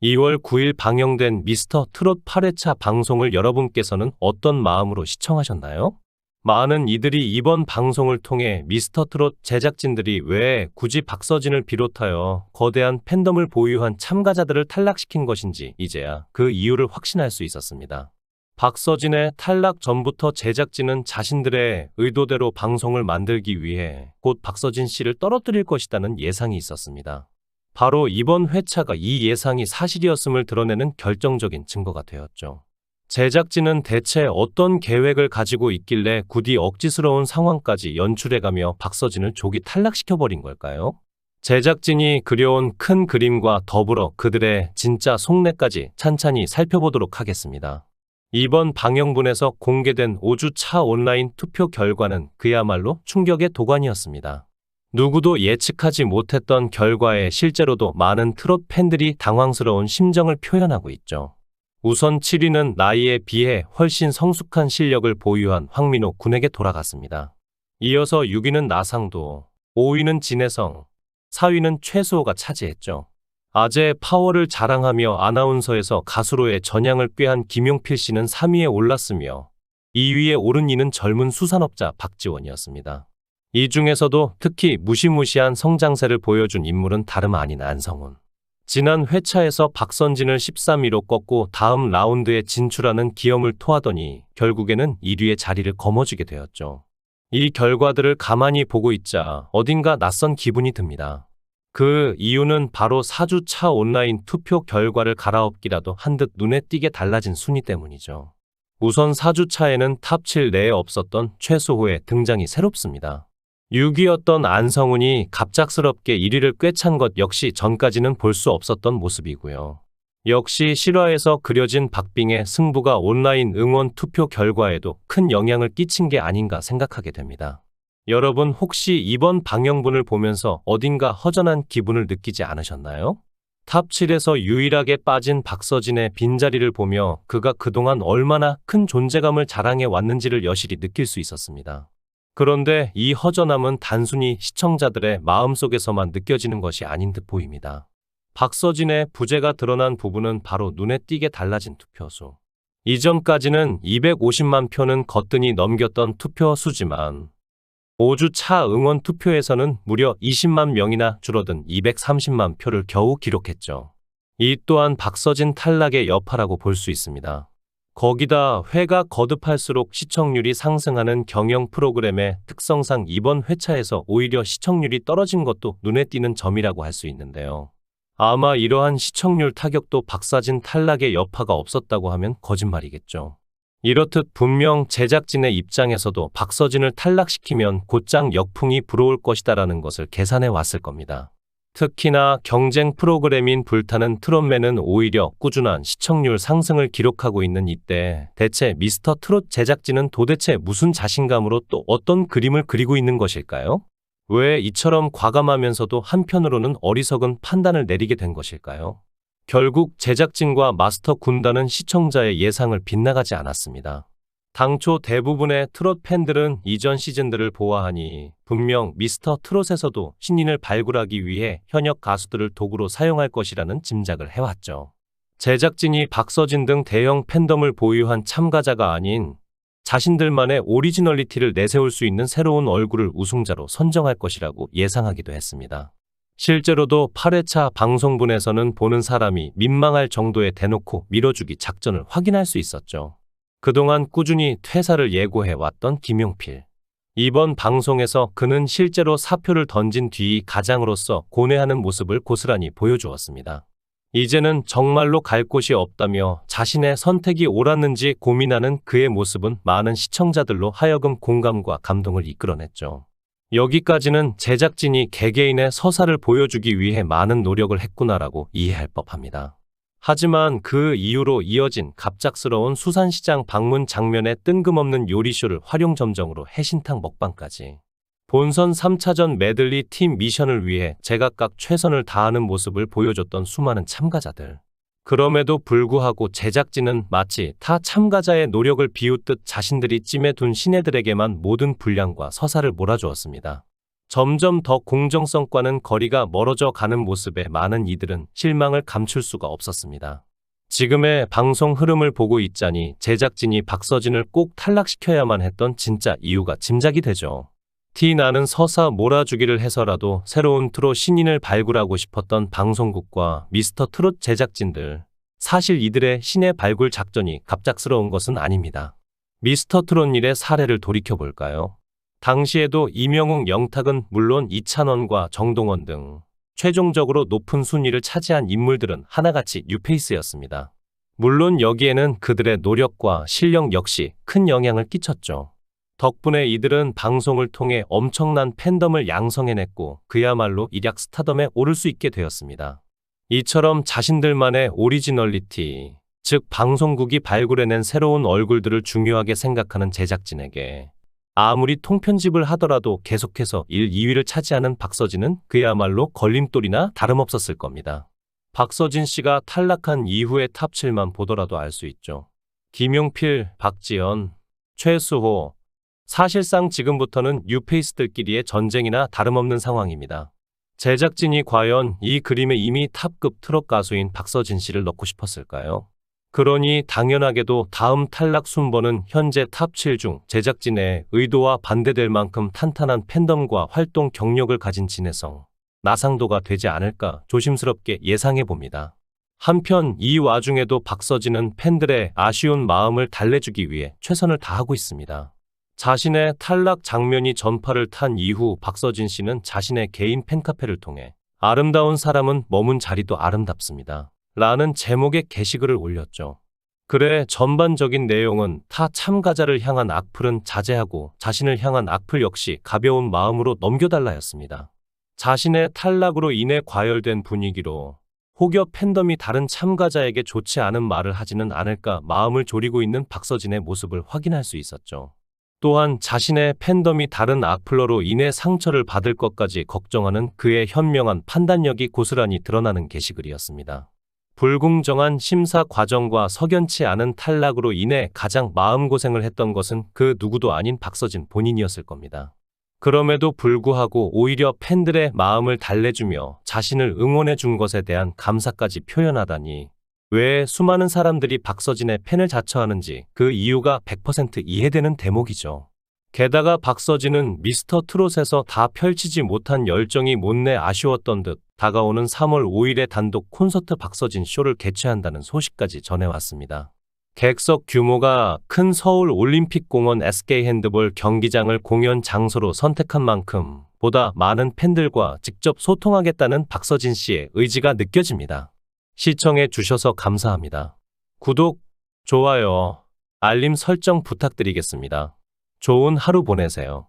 2월 9일 방영된 미스터 트롯 8회차 방송을 여러분께서는 어떤 마음으로 시청하셨나요? 많은 이들이 이번 방송을 통해 미스터 트롯 제작진들이 왜 굳이 박서진을 비롯하여 거대한 팬덤을 보유한 참가자들을 탈락시킨 것인지 이제야 그 이유를 확신할 수 있었습니다. 박서진의 탈락 전부터 제작진은 자신들의 의도대로 방송을 만들기 위해 곧 박서진 씨를 떨어뜨릴 것이라는 예상이 있었습니다. 바로 이번 회차가 이 예상이 사실이었음을 드러내는 결정적인 증거가 되었죠. 제작진은 대체 어떤 계획을 가지고 있길래 굳이 억지스러운 상황까지 연출해가며 박서진을 조기 탈락시켜버린 걸까요? 제작진이 그려온 큰 그림과 더불어 그들의 진짜 속내까지 찬찬히 살펴보도록 하겠습니다. 이번 방영분에서 공개된 5주차 온라인 투표 결과는 그야말로 충격의 도가니였습니다. 누구도 예측하지 못했던 결과에 실제로도 많은 트롯 팬들이 당황스러운 심정을 표현하고 있죠. 우선 7위는 나이에 비해 훨씬 성숙한 실력을 보유한 황민호 군에게 돌아갔습니다. 이어서 6위는 나상도, 5위는 진혜성, 4위는 최수호가 차지했죠. 아재의 파워를 자랑하며 아나운서에서 가수로의 전향을 꾀한 김용필 씨는 3위에 올랐으며 2위에 오른 이는 젊은 수산업자 박지원이었습니다. 이 중에서도 특히 무시무시한 성장세를 보여준 인물은 다름 아닌 안성훈. 지난 회차에서 박선진을 13위로 꺾고 다음 라운드에 진출하는 기염을 토하더니 결국에는 1위의 자리를 거머쥐게 되었죠. 이 결과들을 가만히 보고 있자 어딘가 낯선 기분이 듭니다. 그 이유는 바로 4주차 온라인 투표 결과를 갈아엎기라도 한 듯 눈에 띄게 달라진 순위 때문이죠. 우선 4주차에는 탑 7 내에 없었던 최수호의 등장이 새롭습니다. 6위였던 안성훈이 갑작스럽게 1위를 꿰찬 것 역시 전까지는 볼 수 없었던 모습이고요. 역시 실화에서 그려진 박빙의 승부가 온라인 응원 투표 결과에도 큰 영향을 끼친 게 아닌가 생각하게 됩니다. 여러분 혹시 이번 방영분을 보면서 어딘가 허전한 기분을 느끼지 않으셨나요? 탑 7에서 유일하게 빠진 박서진의 빈자리를 보며 그가 그동안 얼마나 큰 존재감을 자랑해 왔는지를 여실히 느낄 수 있었습니다. 그런데 이 허전함은 단순히 시청자들의 마음속에서만 느껴지는 것이 아닌 듯 보입니다. 박서진의 부재가 드러난 부분은 바로 눈에 띄게 달라진 투표수. 이전까지는 250만 표는 거뜬히 넘겼던 투표수지만 5주 차 응원 투표에서는 무려 20만 명이나 줄어든 230만 표를 겨우 기록했죠. 이 또한 박서진 탈락의 여파라고 볼 수 있습니다. 거기다 회가 거듭할수록 시청률이 상승하는 경영 프로그램의 특성상 이번 회차에서 오히려 시청률이 떨어진 것도 눈에 띄는 점이라고 할 수 있는데요. 아마 이러한 시청률 타격도 박서진 탈락의 여파가 없었다고 하면 거짓말이겠죠. 이렇듯 분명 제작진의 입장에서도 박서진을 탈락시키면 곧장 역풍이 불어올 것이다라는 것을 계산해 왔을 겁니다. 특히나 경쟁 프로그램인 불타는 트롯맨은 오히려 꾸준한 시청률 상승을 기록하고 있는 이때 대체 미스터 트롯 제작진은 도대체 무슨 자신감으로 또 어떤 그림을 그리고 있는 것일까요? 왜 이처럼 과감하면서도 한편으로는 어리석은 판단을 내리게 된 것일까요? 결국 제작진과 마스터 군단은 시청자의 예상을 빗나가지 않았습니다. 당초 대부분의 트롯 팬들은 이전 시즌들을 보아하니 분명 미스터 트롯에서도 신인을 발굴하기 위해 현역 가수들을 도구로 사용할 것이라는 짐작을 해왔죠. 제작진이 박서진 등 대형 팬덤을 보유한 참가자가 아닌 자신들만의 오리지널리티를 내세울 수 있는 새로운 얼굴을 우승자로 선정할 것이라고 예상하기도 했습니다. 실제로도 8회차 방송분에서는 보는 사람이 민망할 정도의 대놓고 밀어주기 작전을 확인할 수 있었죠. 그동안 꾸준히 퇴사를 예고해왔던 김용필. 이번 방송에서 그는 실제로 사표를 던진 뒤 가장으로서 고뇌하는 모습을 고스란히 보여주었습니다. 이제는 정말로 갈 곳이 없다며 자신의 선택이 옳았는지 고민하는 그의 모습은 많은 시청자들로 하여금 공감과 감동을 이끌어냈죠. 여기까지는 제작진이 개개인의 서사를 보여주기 위해 많은 노력을 했구나라고 이해할 법합니다. 하지만 그 이후로 이어진 갑작스러운 수산시장 방문 장면의 뜬금없는 요리쇼를 활용점정으로 해신탕 먹방까지 본선 3차전 메들리 팀 미션을 위해 제각각 최선을 다하는 모습을 보여줬던 수많은 참가자들. 그럼에도 불구하고 제작진은 마치 타 참가자의 노력을 비웃듯 자신들이 찜해 둔 신예들에게만 모든 분량과 서사를 몰아주었습니다. 점점 더 공정성과는 거리가 멀어져 가는 모습에 많은 이들은 실망을 감출 수가 없었습니다. 지금의 방송 흐름을 보고 있자니 제작진이 박서진을 꼭 탈락시켜야만 했던 진짜 이유가 짐작이 되죠. 티나는 서사 몰아주기를 해서라도 새로운 트롯 신인을 발굴하고 싶었던 방송국과 미스터 트롯 제작진들. 사실 이들의 신의 발굴 작전이 갑작스러운 것은 아닙니다. 미스터 트롯 일의 사례를 돌이켜볼까요? 당시에도 이명웅, 영탁은 물론 이찬원과 정동원 등 최종적으로 높은 순위를 차지한 인물들은 하나같이 뉴페이스였습니다. 물론 여기에는 그들의 노력과 실력 역시 큰 영향을 끼쳤죠. 덕분에 이들은 방송을 통해 엄청난 팬덤을 양성해냈고 그야말로 일약 스타덤에 오를 수 있게 되었습니다. 이처럼 자신들만의 오리지널리티, 즉 방송국이 발굴해낸 새로운 얼굴들을 중요하게 생각하는 제작진에게 아무리 통편집을 하더라도 계속해서 1, 2위를 차지하는 박서진은 그야말로 걸림돌이나 다름없었을 겁니다. 박서진 씨가 탈락한 이후의 탑 7만 보더라도 알 수 있죠. 김용필, 박지연, 최수호. 사실상 지금부터는 뉴페이스들끼리의 전쟁이나 다름없는 상황입니다. 제작진이 과연 이 그림에 이미 탑급 트롯 가수인 박서진 씨를 넣고 싶었을까요? 그러니 당연하게도 다음 탈락 순번은 현재 탑 7 중 제작진의 의도와 반대될 만큼 탄탄한 팬덤과 활동 경력을 가진 진혜성, 나상도가 되지 않을까 조심스럽게 예상해 봅니다. 한편 이 와중에도 박서진은 팬들의 아쉬운 마음을 달래주기 위해 최선을 다하고 있습니다. 자신의 탈락 장면이 전파를 탄 이후 박서진 씨는 자신의 개인 팬카페를 통해 아름다운 사람은 머문 자리도 아름답습니다. 라는 제목의 게시글을 올렸죠. 글의 전반적인 내용은 타 참가자를 향한 악플은 자제하고 자신을 향한 악플 역시 가벼운 마음으로 넘겨달라였습니다. 자신의 탈락으로 인해 과열된 분위기로 혹여 팬덤이 다른 참가자에게 좋지 않은 말을 하지는 않을까 마음을 졸이고 있는 박서진의 모습을 확인할 수 있었죠. 또한 자신의 팬덤이 다른 악플러로 인해 상처를 받을 것까지 걱정하는 그의 현명한 판단력이 고스란히 드러나는 게시글이었습니다. 불공정한 심사 과정과 석연치 않은 탈락으로 인해 가장 마음고생을 했던 것은 그 누구도 아닌 박서진 본인이었을 겁니다. 그럼에도 불구하고 오히려 팬들의 마음을 달래주며 자신을 응원해 준 것에 대한 감사까지 표현하다니 왜 수많은 사람들이 박서진의 팬을 자처하는지 그 이유가 100% 이해되는 대목이죠. 게다가 박서진은 미스터 트롯에서 다 펼치지 못한 열정이 못내 아쉬웠던 듯 다가오는 3월 5일에 단독 콘서트 박서진 쇼를 개최한다는 소식까지 전해왔습니다. 객석 규모가 큰 서울 올림픽공원 SK 핸드볼 경기장을 공연 장소로 선택한 만큼 보다 많은 팬들과 직접 소통하겠다는 박서진 씨의 의지가 느껴집니다. 시청해 주셔서 감사합니다. 구독, 좋아요, 알림 설정 부탁드리겠습니다. 좋은 하루 보내세요.